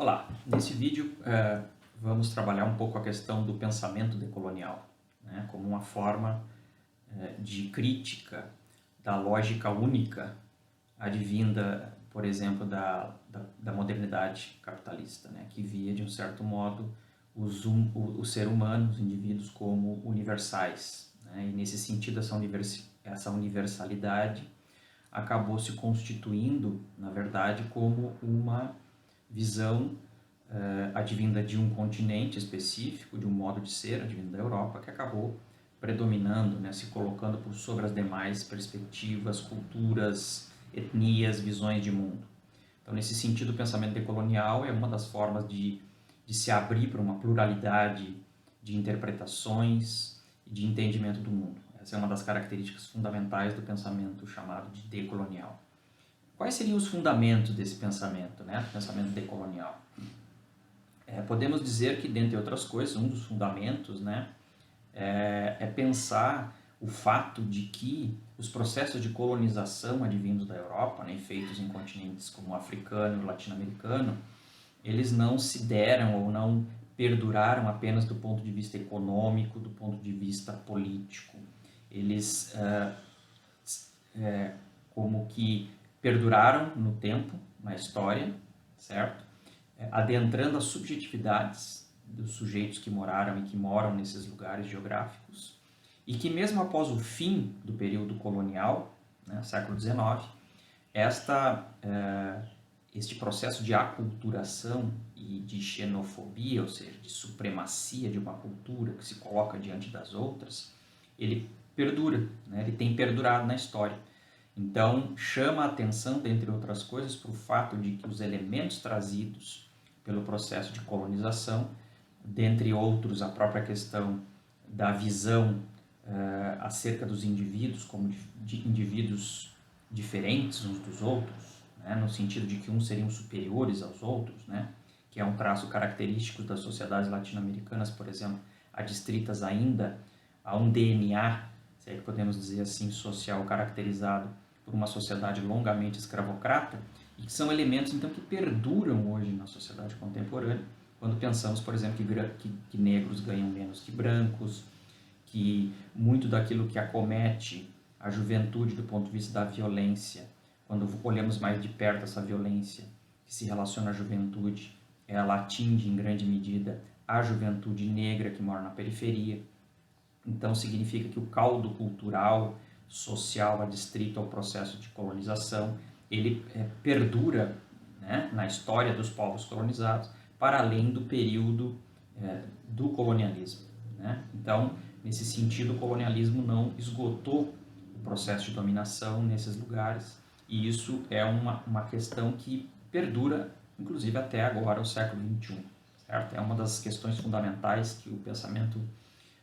Olá, nesse vídeo vamos trabalhar um pouco a questão do pensamento decolonial, né, como uma forma de crítica da lógica única advinda, por exemplo, da modernidade capitalista, né, que via, de um certo modo, o ser humano, os indivíduos, como universais. Né, e, nesse sentido, essa universalidade acabou se constituindo, na verdade, como uma visão advinda de um continente específico, de um modo de ser, advindo da Europa, que acabou predominando, né, se colocando por sobre as demais perspectivas, culturas, etnias, visões de mundo. Então, nesse sentido, o pensamento decolonial é uma das formas de se abrir para uma pluralidade de interpretações e de entendimento do mundo. Essa é uma das características fundamentais do pensamento chamado de decolonial. Quais seriam os fundamentos desse pensamento, né, do pensamento decolonial? Podemos dizer que, dentre outras coisas, um dos fundamentos, né, é pensar o fato de que os processos de colonização advindos da Europa, né, feitos em continentes como o africano e o latino-americano, eles não se deram ou não perduraram apenas do ponto de vista econômico, do ponto de vista político. Eles como que perduraram no tempo, na história, certo? Adentrando as subjetividades dos sujeitos que moraram e que moram nesses lugares geográficos, e que mesmo após o fim do período colonial, né, século XIX, este processo de aculturação e de xenofobia, ou seja, de supremacia de uma cultura que se coloca diante das outras, ele perdura, né, ele tem perdurado na história. Então, chama a atenção, dentre outras coisas, para o fato de que os elementos trazidos pelo processo de colonização, dentre outros a própria questão da visão acerca dos indivíduos como de indivíduos diferentes uns dos outros, né, no sentido de que uns seriam superiores aos outros, né, que é um traço característico das sociedades latino-americanas, por exemplo, adstritas ainda a um DNA, se é que podemos dizer assim, social caracterizado por uma sociedade longamente escravocrata, e que são elementos, então, que perduram hoje na sociedade contemporânea, quando pensamos, por exemplo, que negros ganham menos que brancos, que muito daquilo que acomete a juventude do ponto de vista da violência, quando olhamos mais de perto essa violência que se relaciona à juventude, ela atinge em grande medida a juventude negra que mora na periferia. Então, significa que o caldo cultural, social adstrito ao processo de colonização, ele perdura, né, na história dos povos colonizados, para além do período do colonialismo. Né? Então, nesse sentido, o colonialismo não esgotou o processo de dominação nesses lugares, e isso é uma questão que perdura, inclusive até agora, o século XXI. Certo? É uma das questões fundamentais que o pensamento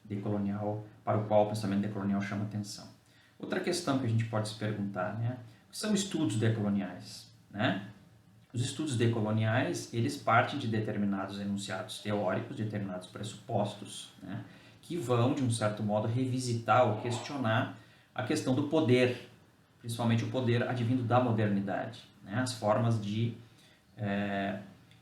decolonial, para o qual o pensamento decolonial chama atenção. Outra questão que a gente pode se perguntar, né, são estudos decoloniais, né? Os estudos decoloniais, eles partem de determinados enunciados teóricos, determinados pressupostos, né, que vão, de um certo modo, revisitar ou questionar a questão do poder, principalmente o poder advindo da modernidade, né, as formas de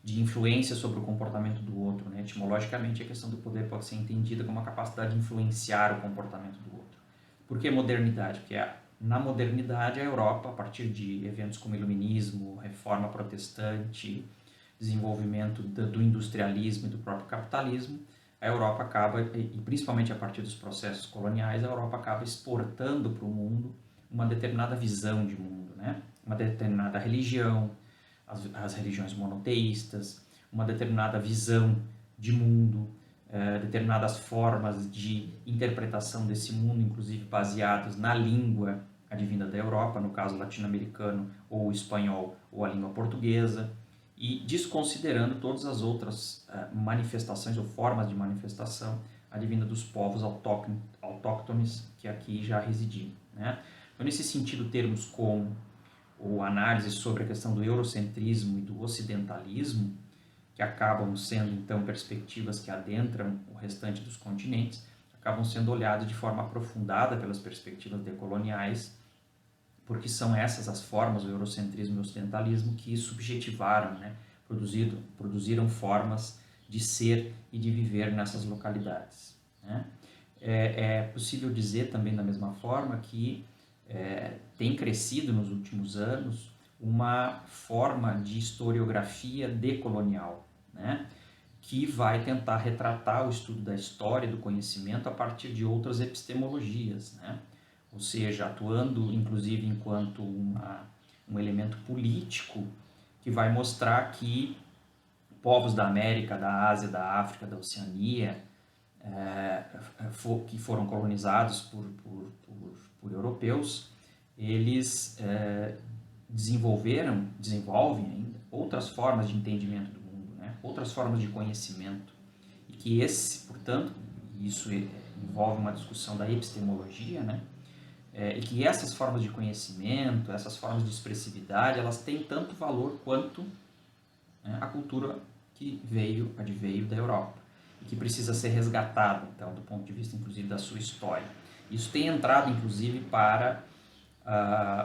influência sobre o comportamento do outro. Né? Etimologicamente, a questão do poder pode ser entendida como a capacidade de influenciar o comportamento do outro. Por que modernidade? Porque na modernidade a Europa, a partir de eventos como iluminismo, reforma protestante, desenvolvimento do industrialismo e do próprio capitalismo, a Europa acaba, e principalmente a partir dos processos coloniais, a Europa acaba exportando para o mundo uma determinada visão de mundo, né? Uma determinada religião, as religiões monoteístas, uma determinada visão de mundo, determinadas formas de interpretação desse mundo, inclusive baseadas na língua advinda da Europa, no caso latino-americano ou espanhol ou a língua portuguesa, e desconsiderando todas as outras manifestações ou formas de manifestação advinda dos povos autóctones que aqui já residiam. Né? Então, nesse sentido, termos como ou análise sobre a questão do eurocentrismo e do ocidentalismo, que acabam sendo, então, perspectivas que adentram o restante dos continentes, acabam sendo olhadas de forma aprofundada pelas perspectivas decoloniais, porque são essas as formas, o eurocentrismo e o ocidentalismo, que subjetivaram, né, produziram formas de ser e de viver nessas localidades, né? É possível dizer também da mesma forma que tem crescido nos últimos anos uma forma de historiografia decolonial, né? Que vai tentar retratar o estudo da história e do conhecimento a partir de outras epistemologias, né? Ou seja, atuando inclusive enquanto um elemento político que vai mostrar que povos da América, da Ásia, da África, da Oceania, que foram colonizados por europeus, eles desenvolvem ainda outras formas de entendimento do mundo, né? Outras formas de conhecimento, e que portanto, isso envolve uma discussão da epistemologia, né? E que essas formas de conhecimento, essas formas de expressividade, elas têm tanto valor quanto, né, a cultura que adveio da Europa e que precisa ser resgatada, então, do ponto de vista, inclusive, da sua história. Isso tem entrado, inclusive, para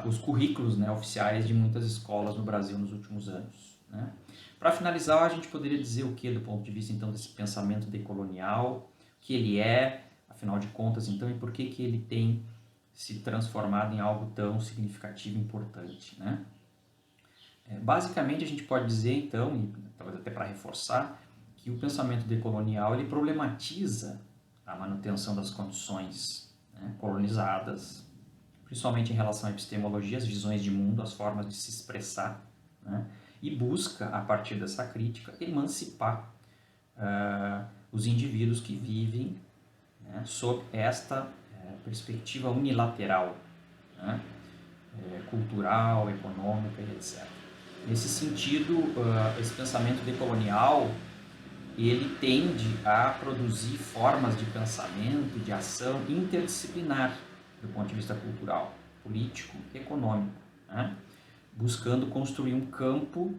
os currículos, né, oficiais de muitas escolas no Brasil nos últimos anos, né? Para finalizar, a gente poderia dizer o que do ponto de vista, então, desse pensamento decolonial, o que ele é, afinal de contas, então, e por que ele tem se transformado em algo tão significativo e importante, né? Basicamente, a gente pode dizer, então, e talvez até para reforçar, que o pensamento decolonial ele problematiza a manutenção das condições, né, colonizadas, principalmente em relação à epistemologia, as visões de mundo, as formas de se expressar, né, e busca, a partir dessa crítica, emancipar os indivíduos que vivem, né, sob esta perspectiva unilateral, né, cultural, econômica e etc. Nesse sentido, esse pensamento decolonial ele tende a produzir formas de pensamento, de ação interdisciplinar do ponto de vista cultural, político, econômico, né? Buscando construir um campo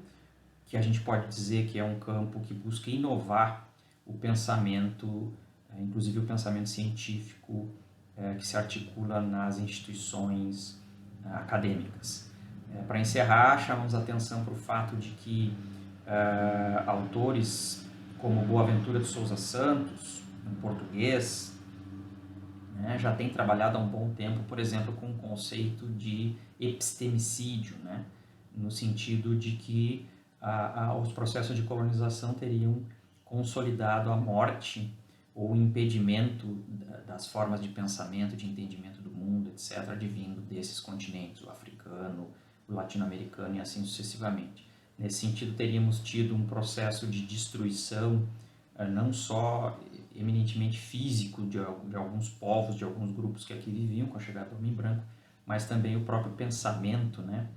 que a gente pode dizer que é um campo que busca inovar o pensamento, inclusive o pensamento científico, que se articula nas instituições acadêmicas. Para encerrar, chamamos a atenção para o fato de que autores como Boaventura de Souza Santos, em português, né, já tem trabalhado há um bom tempo, por exemplo, com o conceito de epistemicídio, né, no sentido de que os processos de colonização teriam consolidado a morte ou o impedimento das formas de pensamento, de entendimento do mundo, etc., advindo desses continentes, o africano, o latino-americano e assim sucessivamente. Nesse sentido, teríamos tido um processo de destruição, não só eminentemente físico de alguns povos, de alguns grupos que aqui viviam com a chegada do homem branco, mas também o próprio pensamento, né?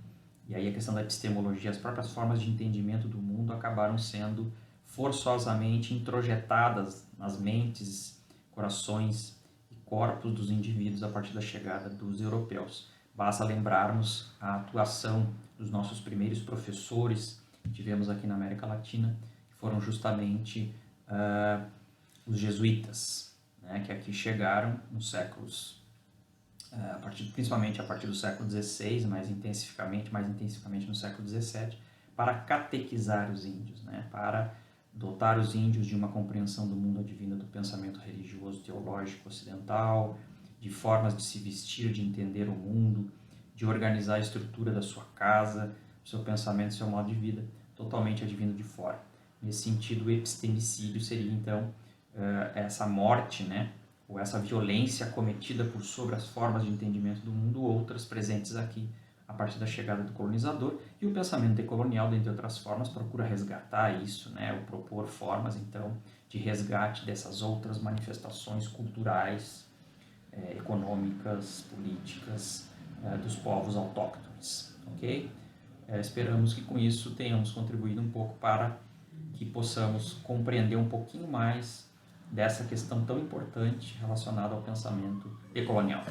E aí a questão da epistemologia, as próprias formas de entendimento do mundo acabaram sendo forçosamente introjetadas nas mentes, corações e corpos dos indivíduos a partir da chegada dos europeus. Basta lembrarmos a atuação dos nossos primeiros professores que tivemos aqui na América Latina, que foram justamente os jesuítas, né, que aqui chegaram nos séculos, principalmente a partir do século XVI, mais intensivamente no século XVII, para catequizar os índios, né, para dotar os índios de uma compreensão do mundo advinda do pensamento religioso teológico ocidental, de formas de se vestir, de entender o mundo, de organizar a estrutura da sua casa, seu pensamento, seu modo de vida, totalmente advindo de fora. Nesse sentido, o epistemicídio seria, então, essa morte, né, ou essa violência cometida por sobre as formas de entendimento do mundo, outras presentes aqui a partir da chegada do colonizador, e o pensamento decolonial, dentre outras formas, procura resgatar isso, né, ou propor formas, então, de resgate dessas outras manifestações culturais, econômicas, políticas, dos povos autóctones, ok? Esperamos que com isso tenhamos contribuído um pouco para que possamos compreender um pouquinho mais dessa questão tão importante relacionada ao pensamento decolonial.